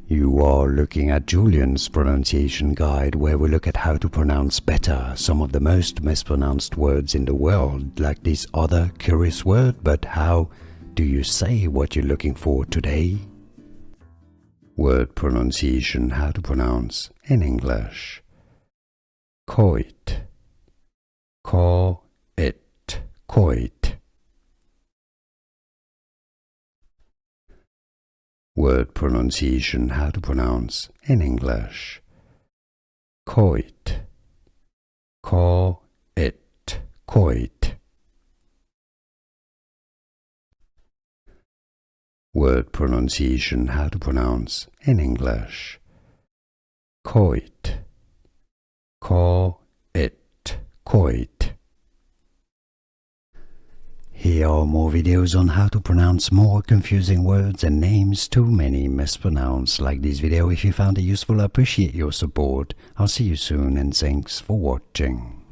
You are looking at Julian's pronunciation guide, where we look at how to pronounce better some of the most mispronounced words in the world, like this other curious word. But how do you say what you're looking for today? Word pronunciation, how to pronounce in English. Coit, coit, coit. Word pronunciation, how to pronounce in English. Coit, coit, coit. Word pronunciation, how to pronounce in English. Coit, coit, coit. Here are more videos on how to pronounce more confusing words and names too many mispronounced. Like this video if you found it useful. I appreciate your support. I'll see you soon and thanks for watching.